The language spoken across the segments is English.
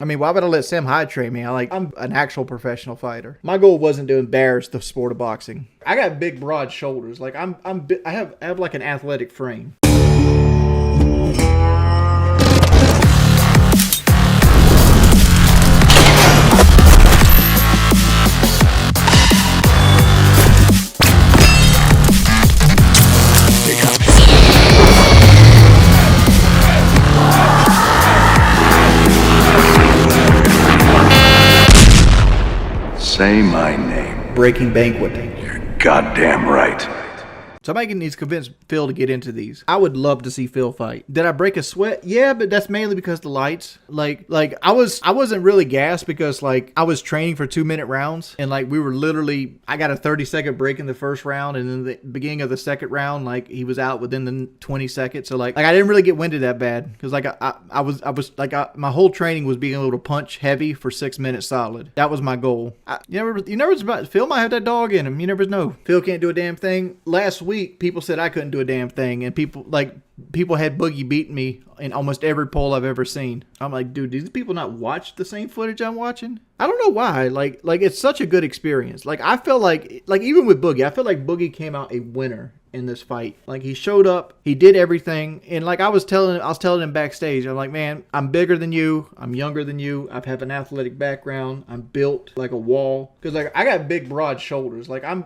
I mean, why would I let Sam Hyde train me? I'm an actual professional fighter. My goal wasn't to embarrass the sport of boxing. I got big, broad shoulders. I have like an athletic frame. Say my name. Breaking Banquet. You're goddamn right. Somebody needs to convince Phil to get into these. I would love to see Phil fight. Did I break a sweat? Yeah, but that's mainly because the lights. I wasn't really gassed because I was training for 2-minute rounds and we were literally, I got a 30-second break in the first round, and then the beginning of the second round, he was out within the 20 seconds. So I didn't really get winded that bad because my whole training was being able to punch heavy for 6 minutes solid. That was my goal. You never Phil might have that dog in him. You never know. Phil can't do a damn thing. Last week, people said I couldn't do a damn thing, and people had Boogie beating me in almost every poll I've ever seen. I'm like, dude, do these people not watch the same footage I'm watching? I don't know why. It's such a good experience. I felt like even with Boogie, I feel like Boogie came out a winner in this fight. He showed up, he did everything, and I was telling him backstage, I'm like, man, I'm bigger than you, I'm younger than you, I have an athletic background, I'm built like a wall, because I got big, broad shoulders. I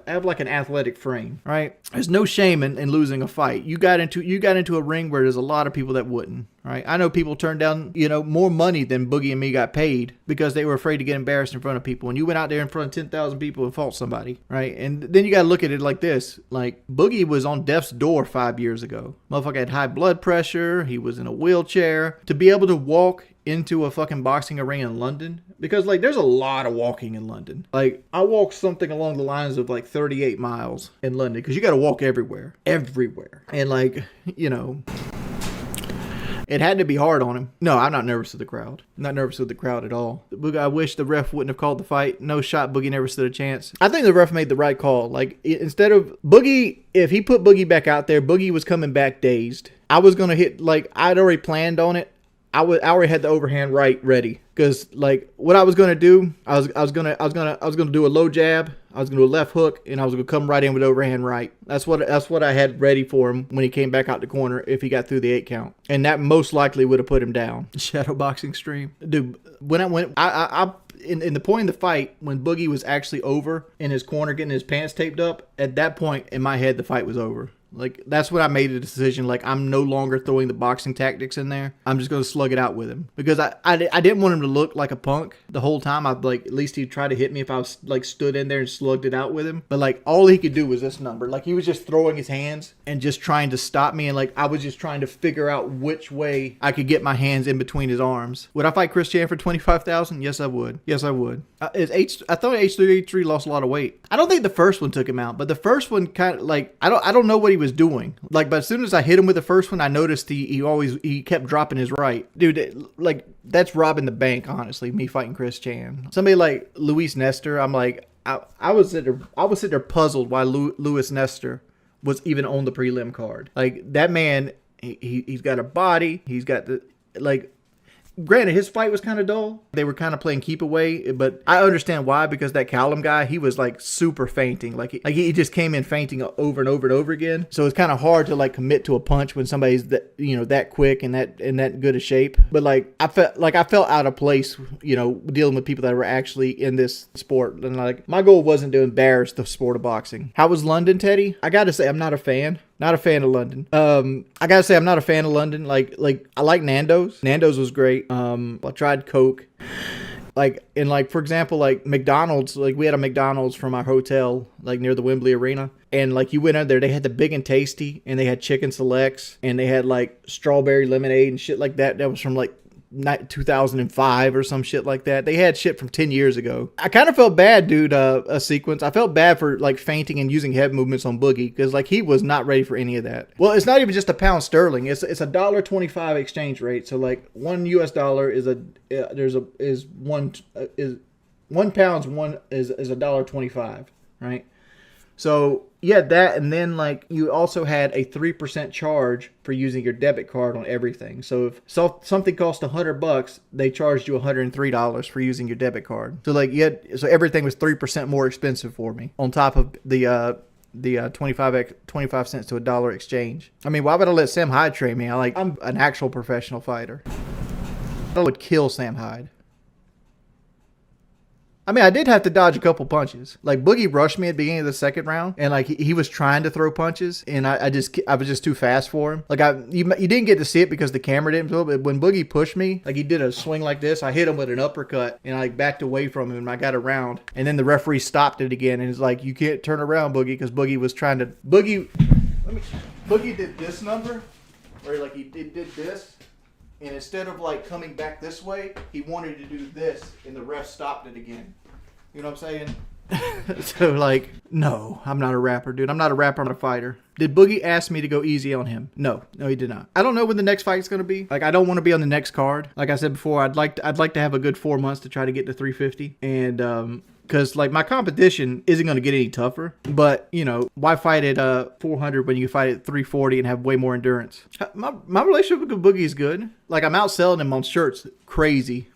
have like an athletic frame, right? There's no shame in losing a fight. You got into a ring where there's a lot of people that wouldn't. Right, I know people turned down, more money than Boogie and me got paid because they were afraid to get embarrassed in front of people. And you went out there in front of 10,000 people and fought somebody, right? And then you got to look at it like this: Boogie was on death's door 5 years ago. Motherfucker had high blood pressure. He was in a wheelchair. To be able to walk into a fucking boxing arena in London, because there's a lot of walking in London. I walked something along the lines of 38 miles in London because you got to walk everywhere, and it had to be hard on him. No, I'm not nervous of the crowd. I'm not nervous with the crowd at all. I wish the ref wouldn't have called the fight. No shot. Boogie never stood a chance. I think the ref made the right call. Instead of Boogie, if he put Boogie back out there, Boogie was coming back dazed. I was going to hit, I'd already planned on it. I already had the overhand right ready. Because what I was gonna do, I was gonna do a low jab, I was gonna do a left hook, and I was gonna come right in with overhand right. That's what I had ready for him when he came back out the corner if he got through the 8 count, and that most likely would have put him down. Shadow boxing stream, dude. When I went, in the point of the fight when Boogie was actually over in his corner getting his pants taped up, at that point in my head the fight was over. That's when I made the decision, I'm no longer throwing the boxing tactics in there. I'm just going to slug it out with him. Because I didn't want him to look like a punk the whole time. At least he'd try to hit me if I was, stood in there and slugged it out with him. But, all he could do was this number. He was just throwing his hands and just trying to stop me. And, I was just trying to figure out which way I could get my hands in between his arms. Would I fight Chris Chan for $25,000? Yes, I would. I thought H383 lost a lot of weight. I don't think the first one took him out. But the first one kind of, I don't know what he was doing. But as soon as I hit him with the first one, I noticed he kept dropping his right. Dude, that's robbing the bank, honestly, me fighting Chris Chan. Somebody like Luis Nestor, I'm I was sitting there puzzled why Luis Nestor was even on the prelim card. That man, he's got a body, he's got the granted, his fight was kind of dull. They were kind of playing keep away, but I understand why, because that Callum guy, he was super fainting. He just came in fainting over and over and over again. So it's kind of hard to commit to a punch when somebody's that quick and that good a shape. But I felt out of place, dealing with people that were actually in this sport. And my goal wasn't to embarrass the sport of boxing. How was London, Teddy? I got to say, I'm not a fan. Not a fan of London. I gotta say, I'm not a fan of London. I like Nando's. Nando's was great. I tried Coke. For example, McDonald's. We had a McDonald's from our hotel, near the Wembley Arena. And you went out there, they had the Big and Tasty, and they had chicken selects, and they had strawberry lemonade and shit like that. That was from 2005 or some shit like that. They had shit from 10 years ago. I kind of felt bad, dude, a sequence. I felt bad for fainting and using head movements on Boogie because he was not ready for any of that. Well, it's not even just a pound sterling. It's a $1.25 exchange rate. So $1 is one pounds one is $1.25, right? So you had that, and then like you also had a 3% charge for using your debit card on everything. So if something cost $100, they charged you $103 for using your debit card. So like so everything was 3% more expensive for me on top of the 25 cents to $1 exchange. I mean, why would I let Sam Hyde train me? I'm an actual professional fighter. I would kill Sam Hyde. I mean, I did have to dodge a couple punches. Like, Boogie rushed me at the beginning of the second round, and like he was trying to throw punches, and I was just too fast for him. Like, you didn't get to see it because the camera didn't film, but when Boogie pushed me, like he did a swing like this, I hit him with an uppercut, and I like backed away from him, and I got around, and then the referee stopped it again, and it's like, you can't turn around, Boogie, because Boogie was trying to Boogie did this number, where like he did this. And instead of like coming back this way, he wanted to do this, and the ref stopped it again. You know what I'm saying? So like, no, I'm not a rapper, dude. I'm not a rapper. I'm a fighter. Did Boogie ask me to go easy on him? No, he did not. I don't know when the next fight's gonna be. Like, I don't want to be on the next card. Like I said before, I'd like to have a good 4 months to try to get to 350, and because like my competition isn't going to get any tougher, but you know, why fight at 400 when you can fight at 340 and have way more endurance? My relationship with Boogie is good. Like, I'm outselling him on shirts crazy.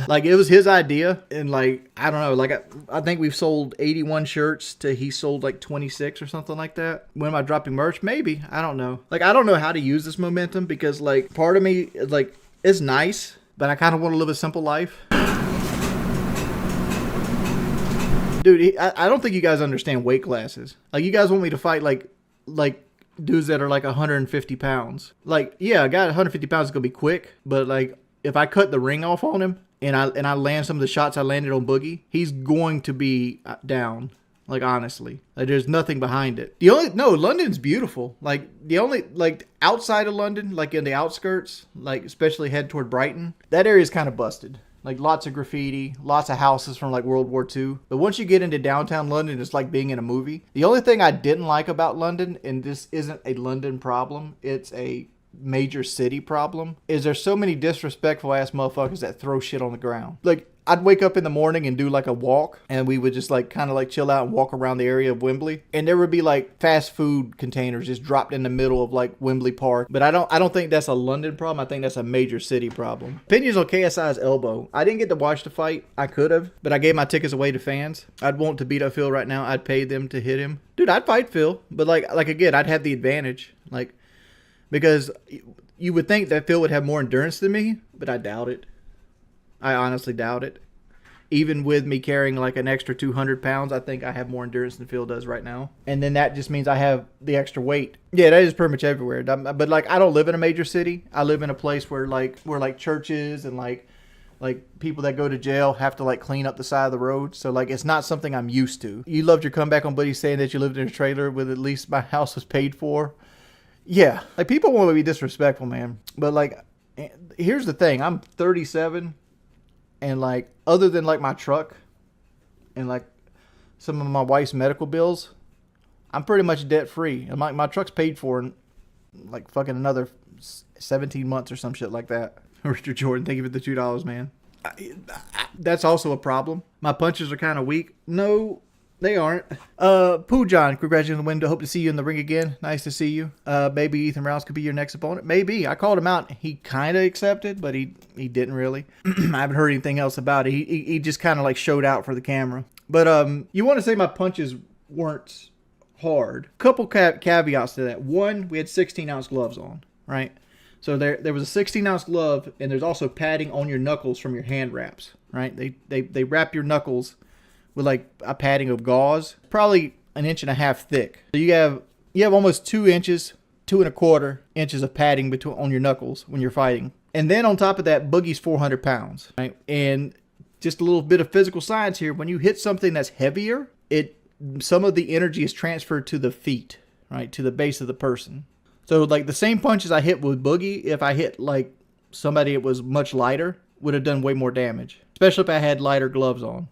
Like, it was his idea, and like, I don't know, like I think we've sold 81 shirts to he sold like 26 or something like that. When am I dropping merch? Maybe. I don't know. Like, I don't know how to use this momentum, because like part of me is like, it's nice, but I kind of want to live a simple life. Dude, I don't think you guys understand weight classes. Like, you guys want me to fight like dudes that are like 150 pounds. Like, yeah, a guy at 150 pounds is gonna be quick, but like, if I cut the ring off on him and I land some of the shots I landed on Boogie, he's going to be down. Like, honestly, like, there's nothing behind it. London's beautiful. Like, outside of London, like in the outskirts, like especially head toward Brighton, that area is kind of busted. Like, lots of graffiti, lots of houses from like World War II. But once you get into downtown London, it's like being in a movie. The only thing I didn't like about London, and this isn't a London problem, it's a major city problem, is there's so many disrespectful ass motherfuckers that throw shit on the ground. Like, I'd wake up in the morning and do like a walk, and we would just like kind of like chill out and walk around the area of Wembley, and there would be like fast food containers just dropped in the middle of like Wembley Park. But I don't think that's a London problem. I think that's a major city problem. Opinions on KSI's elbow. I didn't get to watch the fight. I could have, but I gave my tickets away to fans. I'd want to beat up Phil right now. I'd pay them to hit him. Dude, I'd fight Phil, but like again, I'd have the advantage, like, because you would think that Phil would have more endurance than me, but I doubt it. I honestly doubt it. Even with me carrying like an extra 200 pounds, I think I have more endurance than Phil does right now. And then that just means I have the extra weight. Yeah, that is pretty much everywhere. But like, I don't live in a major city. I live in a place where churches and like people that go to jail have to like clean up the side of the road. So like, it's not something I'm used to. You loved your comeback on Buddy saying that you lived in a trailer with at least my house was paid for. Yeah, like, people want to be disrespectful, man. But like, here's the thing. I'm 37. And like, other than like my truck and like some of my wife's medical bills, I'm pretty much debt free. And my truck's paid for in like fucking another 17 months or some shit like that. Richard Jordan, thank you for the $2, man. That's also a problem. My punches are kind of weak. No, they aren't. Pooh John, congratulations on the win. Hope to see you in the ring again. Nice to see you. Maybe Ethan Rouse could be your next opponent. Maybe. I called him out. He kind of accepted, but he didn't really. I haven't heard anything else about it. He just kind of like showed out for the camera. But you want to say my punches weren't hard. Couple caveats to that. One, we had 16-ounce gloves on, right? So there was a 16-ounce glove, and there's also padding on your knuckles from your hand wraps, right? They wrap your knuckles with like a padding of gauze, probably 1.5 inches thick. So you have almost 2 inches, 2.25 inches of padding on your knuckles when you're fighting. And then on top of that, Boogie's 400 pounds, right? And just a little bit of physical science here. When you hit something that's heavier, some of the energy is transferred to the feet, right? To the base of the person. So like, the same punches I hit with Boogie, if I hit like somebody that was much lighter, would have done way more damage, especially if I had lighter gloves on.